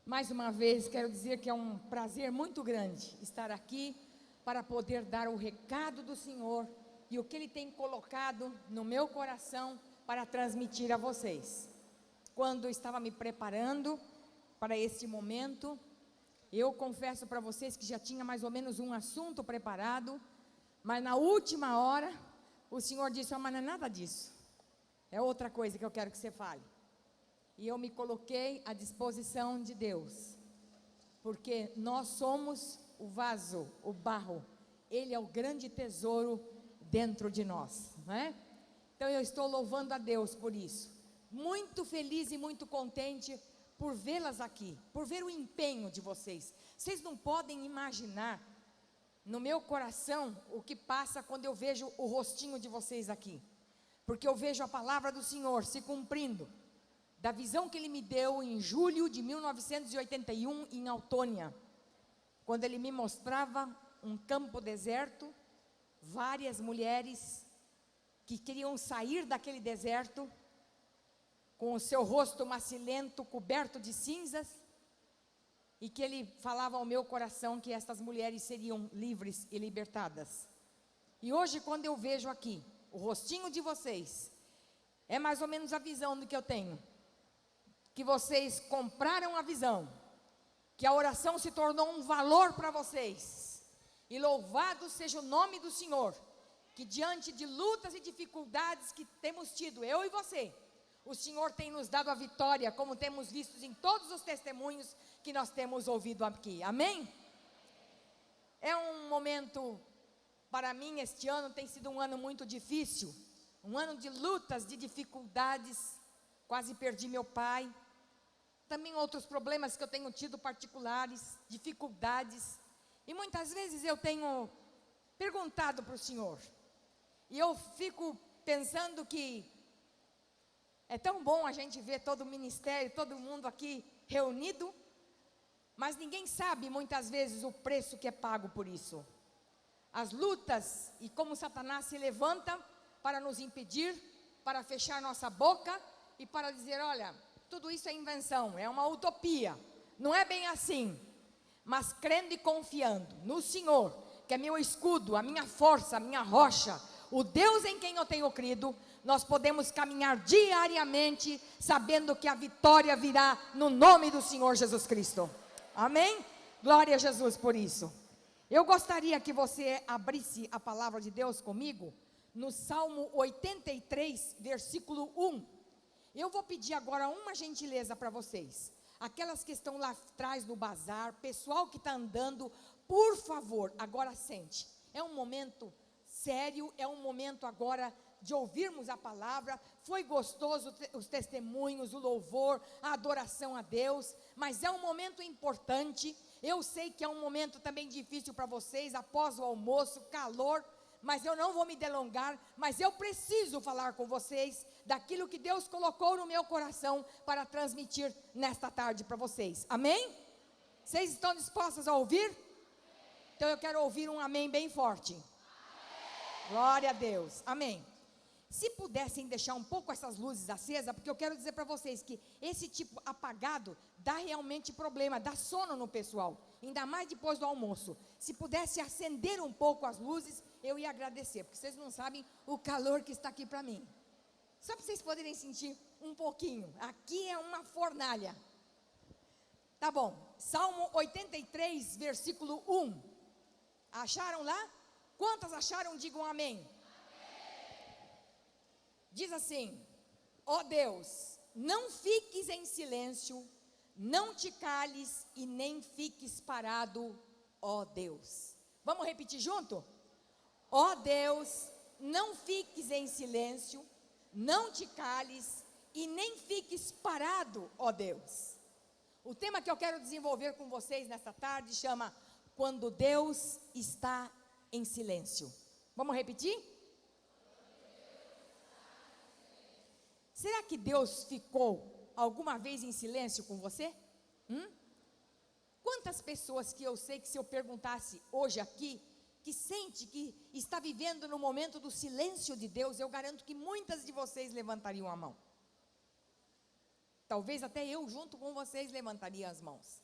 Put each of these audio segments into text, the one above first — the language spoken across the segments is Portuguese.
Mais uma vez, quero dizer que é um prazer muito grande estar aqui para poder dar o recado do Senhor e o que Ele tem colocado no meu coração para transmitir a vocês. Quando eu estava me preparando para este momento, eu confesso para vocês que já tinha mais ou menos um assunto preparado, mas na última hora, o Senhor disse: mas não é nada disso, é outra coisa que eu quero que você fale. E eu me coloquei à disposição de Deus, porque nós somos o vaso, o barro, Ele é o grande tesouro dentro de nós, não é? Então eu estou louvando a Deus por isso, muito feliz e muito contente por vê-las aqui, por ver o empenho de vocês. Vocês não podem imaginar no meu coração o que passa quando eu vejo o rostinho de vocês aqui, porque eu vejo a palavra do Senhor se cumprindo, da visão que Ele me deu em julho de 1981 em Autônia, quando Ele me mostrava um campo deserto, várias mulheres que queriam sair daquele deserto, com o seu rosto macilento, coberto de cinzas, e que Ele falava ao meu coração que estas mulheres seriam livres e libertadas. E hoje, quando eu vejo aqui o rostinho de vocês, é mais ou menos a visão do que eu tenho, que vocês compraram a visão, que a oração se tornou um valor para vocês, e louvado seja o nome do Senhor, que diante de lutas e dificuldades que temos tido, eu e você, o Senhor tem nos dado a vitória, como temos visto em todos os testemunhos que nós temos ouvido aqui, amém? É um momento, para mim este ano tem sido um ano muito difícil, um ano de lutas, de dificuldades, quase perdi meu pai, também outros problemas que eu tenho tido particulares, dificuldades, e muitas vezes eu tenho perguntado para o Senhor, e eu fico pensando que é tão bom a gente ver todo o ministério, todo mundo aqui reunido, mas ninguém sabe muitas vezes o preço que é pago por isso, as lutas e como Satanás se levanta para nos impedir, para fechar nossa boca e para dizer: olha, tudo isso é invenção, é uma utopia, não é bem assim. Mas crendo e confiando no Senhor, que é meu escudo, a minha força, a minha rocha, o Deus em quem eu tenho crido, nós podemos caminhar diariamente, sabendo que a vitória virá no nome do Senhor Jesus Cristo, amém? Glória a Jesus por isso. Eu gostaria que você abrisse a palavra de Deus comigo, no Salmo 83, versículo 1, eu vou pedir agora uma gentileza para vocês, aquelas que estão lá atrás no bazar, pessoal que está andando, por favor, agora sente, é um momento sério, é um momento agora de ouvirmos a palavra. Foi gostoso os testemunhos, o louvor, a adoração a Deus, mas é um momento importante. Eu sei que é um momento também difícil para vocês, após o almoço, calor, mas eu não vou me delongar, mas eu preciso falar com vocês daquilo que Deus colocou no meu coração para transmitir nesta tarde para vocês, amém? Vocês estão dispostos a ouvir? Então eu quero ouvir um amém bem forte. Amém. Glória a Deus, amém. Se pudessem deixar um pouco essas luzes acesas, porque eu quero dizer para vocês que esse tipo apagado dá realmente problema, dá sono no pessoal, ainda mais depois do almoço. Se pudesse acender um pouco as luzes, eu ia agradecer, porque vocês não sabem o calor que está aqui para mim. Só para vocês poderem sentir um pouquinho, aqui é uma fornalha. Tá bom, Salmo 83, versículo 1, acharam lá? Quantas acharam? Digam amém. Diz assim: ó Deus, não fiques em silêncio, não te cales e nem fiques parado, ó Deus. Vamos repetir junto? Ó Deus, não fiques em silêncio, não te cales e nem fiques parado, ó Deus. O tema que eu quero desenvolver com vocês nesta tarde chama Quando Deus está em silêncio. Vamos repetir? Será que Deus ficou alguma vez em silêncio com você? Quantas pessoas que eu sei que se eu perguntasse hoje aqui, que sente que está vivendo no momento do silêncio de Deus, eu garanto que muitas de vocês levantariam a mão. Talvez até eu junto com vocês levantaria as mãos.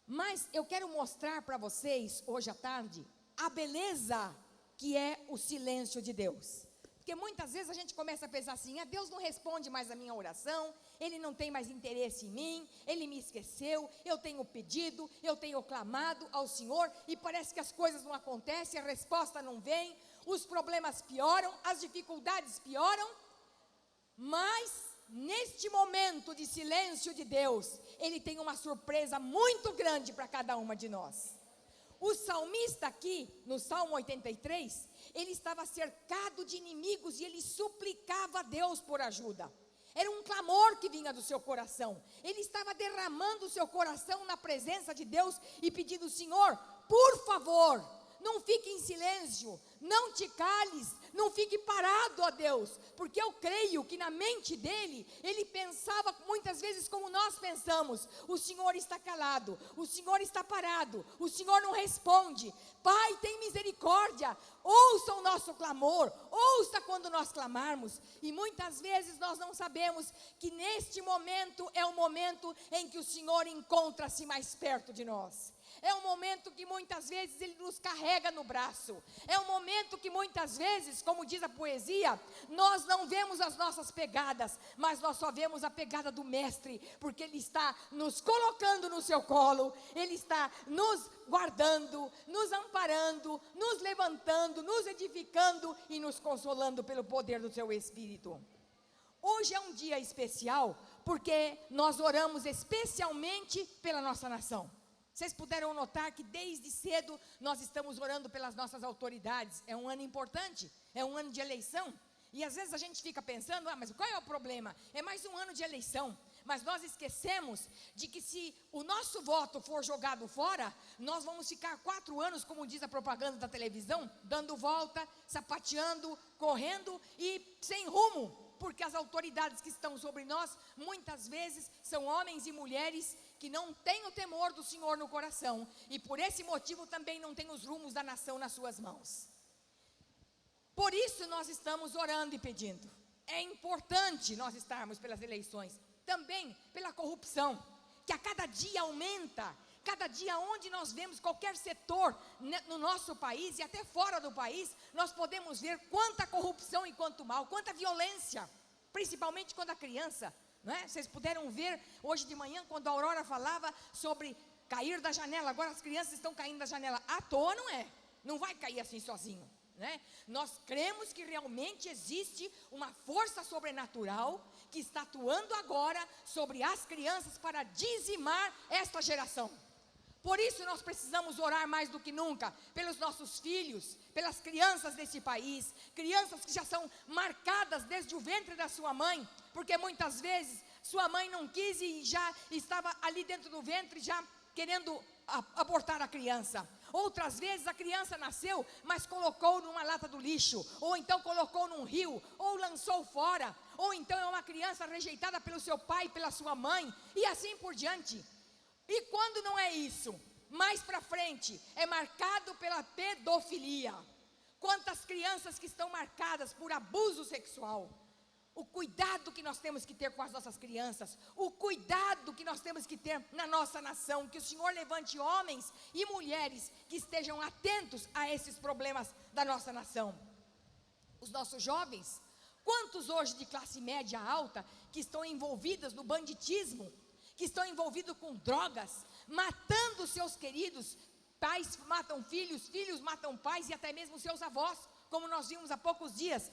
Mas eu quero mostrar para vocês hoje à tarde a beleza que é o silêncio de Deus. Porque muitas vezes a gente começa a pensar assim: Deus não responde mais a minha oração, Ele não tem mais interesse em mim, Ele me esqueceu, eu tenho pedido, eu tenho clamado ao Senhor e parece que as coisas não acontecem, a resposta não vem, os problemas pioram, as dificuldades pioram. Mas neste momento de silêncio de Deus, Ele tem uma surpresa muito grande para cada uma de nós. O salmista aqui, no Salmo 83, ele estava cercado de inimigos e ele suplicava a Deus por ajuda. Era um clamor que vinha do seu coração. Ele estava derramando o seu coração na presença de Deus e pedindo: Senhor, por favor, não fique em silêncio, não te cales, não fique parado, ó Deus, porque eu creio que na mente dele, ele pensava muitas vezes como nós pensamos: o Senhor está calado, o Senhor está parado, o Senhor não responde. Pai, tem misericórdia, ouça o nosso clamor, ouça quando nós clamarmos. E muitas vezes nós não sabemos que neste momento é o momento em que o Senhor encontra-se mais perto de nós. É um momento que muitas vezes Ele nos carrega no braço. É um momento que muitas vezes, como diz a poesia, nós não vemos as nossas pegadas, mas nós só vemos a pegada do Mestre, porque Ele está nos colocando no seu colo, Ele está nos guardando, nos amparando, nos levantando, nos edificando e nos consolando pelo poder do seu Espírito. Hoje é um dia especial, porque nós oramos especialmente pela nossa nação. Vocês puderam notar que desde cedo nós estamos orando pelas nossas autoridades. É um ano importante, é um ano de eleição. E às vezes a gente fica pensando: mas qual é o problema? É mais um ano de eleição. Mas nós esquecemos de que se o nosso voto for jogado fora, nós vamos ficar 4 anos, como diz a propaganda da televisão, dando volta, sapateando, correndo e sem rumo. Porque as autoridades que estão sobre nós, muitas vezes, são homens e mulheres que não têm o temor do Senhor no coração. E por esse motivo também não têm os rumos da nação nas suas mãos. Por isso nós estamos orando e pedindo. É importante nós estarmos pelas eleições. Também pela corrupção, que a cada dia aumenta. Cada dia onde nós vemos qualquer setor no nosso país e até fora do país, nós podemos ver quanta corrupção e quanto mal, quanta violência, principalmente quando a criança, não é? Vocês puderam ver hoje de manhã, quando a Aurora falava sobre cair da janela. Agora as crianças estão caindo da janela à toa, não é? Não vai cair assim sozinho, né? Nós cremos que realmente existe uma força sobrenatural que está atuando agora sobre as crianças para dizimar esta geração. Por isso nós precisamos orar mais do que nunca pelos nossos filhos, pelas crianças desse país, crianças que já são marcadas desde o ventre da sua mãe, porque muitas vezes sua mãe não quis e já estava ali dentro do ventre já querendo abortar a criança. Outras vezes a criança nasceu, mas colocou numa lata do lixo, ou então colocou num rio, ou lançou fora, ou então é uma criança rejeitada pelo seu pai, pela sua mãe, e assim por diante. E quando não é isso, mais para frente, é marcado pela pedofilia. Quantas crianças que estão marcadas por abuso sexual. O cuidado que nós temos que ter com as nossas crianças, o cuidado que nós temos que ter na nossa nação, que o Senhor levante homens e mulheres que estejam atentos a esses problemas da nossa nação. Os nossos jovens, quantos hoje de classe média alta, que estão envolvidos no banditismo, que estão envolvidos com drogas, matando seus queridos, pais matam filhos, filhos matam pais e até mesmo seus avós, como nós vimos há poucos dias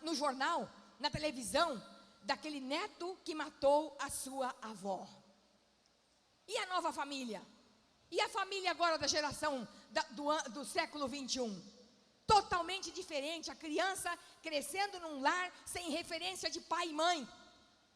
no jornal, na televisão, daquele neto que matou a sua avó. E a nova família? E a família agora da geração do século 21? Totalmente diferente, a criança crescendo num lar sem referência de pai e mãe.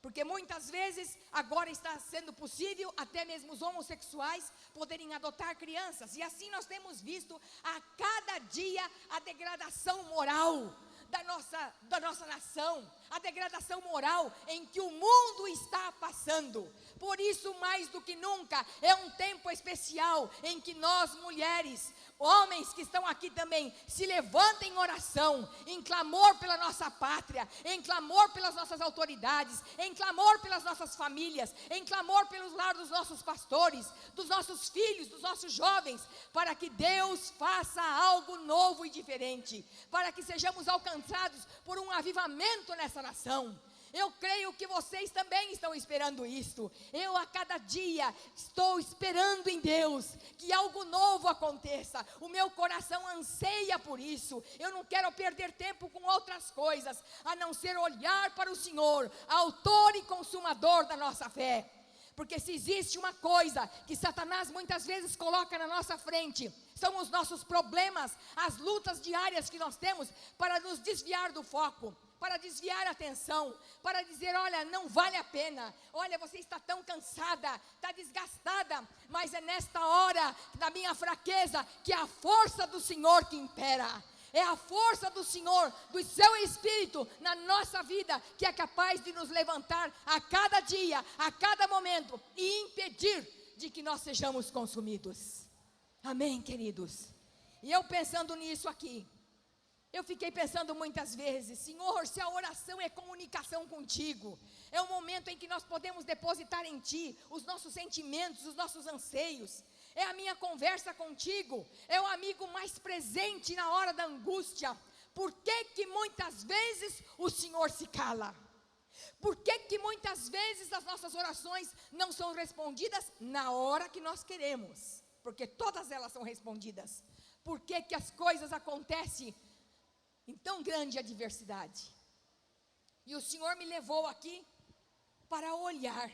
Porque muitas vezes agora está sendo possível até mesmo os homossexuais poderem adotar crianças. E assim nós temos visto a cada dia a degradação moral da nossa nação, a degradação moral em que o mundo está passando. Por isso, mais do que nunca, é um tempo especial em que nós, mulheres, homens que estão aqui também, se levantem em oração, em clamor pela nossa pátria, em clamor pelas nossas autoridades, em clamor pelas nossas famílias, em clamor pelos lares dos nossos pastores, dos nossos filhos, dos nossos jovens, para que Deus faça algo novo e diferente, para que sejamos alcançados por um avivamento nessa nação. Eu creio que vocês também estão esperando isto. Eu a cada dia estou esperando em Deus que algo novo aconteça. O meu coração anseia por isso. Eu não quero perder tempo com outras coisas, a não ser olhar para o Senhor, autor e consumador da nossa fé. Porque se existe uma coisa que Satanás muitas vezes coloca na nossa frente, são os nossos problemas, as lutas diárias que nós temos para nos desviar do foco, para desviar a atenção, para dizer, olha, não vale a pena, olha, você está tão cansada, está desgastada, mas é nesta hora, da minha fraqueza, que é a força do Senhor que impera. É a força do Senhor, do seu Espírito na nossa vida, que é capaz de nos levantar a cada dia, a cada momento, e impedir de que nós sejamos consumidos. Amém, queridos? E eu pensando nisso aqui, eu fiquei pensando muitas vezes, Senhor, se a oração é comunicação contigo, é um momento em que nós podemos depositar em Ti os nossos sentimentos, os nossos anseios, é a minha conversa contigo, é o amigo mais presente na hora da angústia. Por que que muitas vezes o Senhor se cala? Por que que muitas vezes as nossas orações não são respondidas na hora que nós queremos? Porque todas elas são respondidas. Por que que as coisas acontecem em tão grande adversidade? E o Senhor me levou aqui para olhar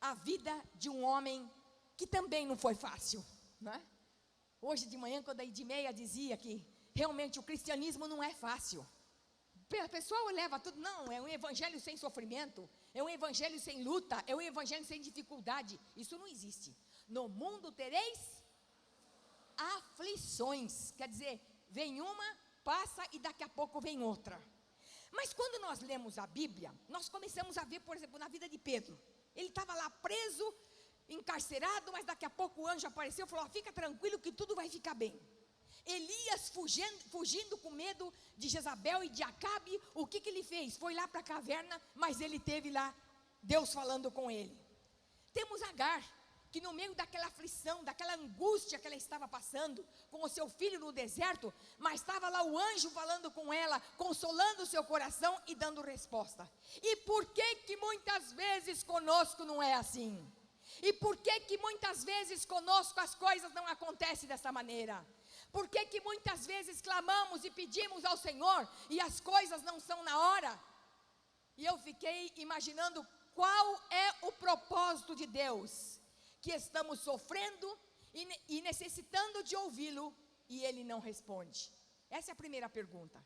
a vida de um homem que também não foi fácil, né? Hoje de manhã, quando a Edmeia dizia que realmente o cristianismo não é fácil. O pessoal leva tudo, não, é um evangelho sem sofrimento, é um evangelho sem luta, é um evangelho sem dificuldade. Isso não existe. No mundo tereis aflições, quer dizer, vem uma, passa e daqui a pouco vem outra. Mas quando nós lemos a Bíblia, nós começamos a ver, por exemplo, na vida de Pedro. Ele estava lá preso, encarcerado, mas daqui a pouco o anjo apareceu e falou, fica tranquilo que tudo vai ficar bem. Elias fugindo com medo de Jezabel e de Acabe, o que ele fez? Foi lá para a caverna, mas ele teve lá Deus falando com ele. Temos Agar, que no meio daquela aflição, daquela angústia que ela estava passando, com o seu filho no deserto, mas estava lá o anjo falando com ela, consolando o seu coração e dando resposta. E por que que muitas vezes conosco não é assim? E por que que muitas vezes conosco as coisas não acontecem dessa maneira? Por que que muitas vezes clamamos e pedimos ao Senhor e as coisas não são na hora? E eu fiquei imaginando qual é o propósito de Deus, que estamos sofrendo e necessitando de ouvi-lo e Ele não responde. Essa é a primeira pergunta.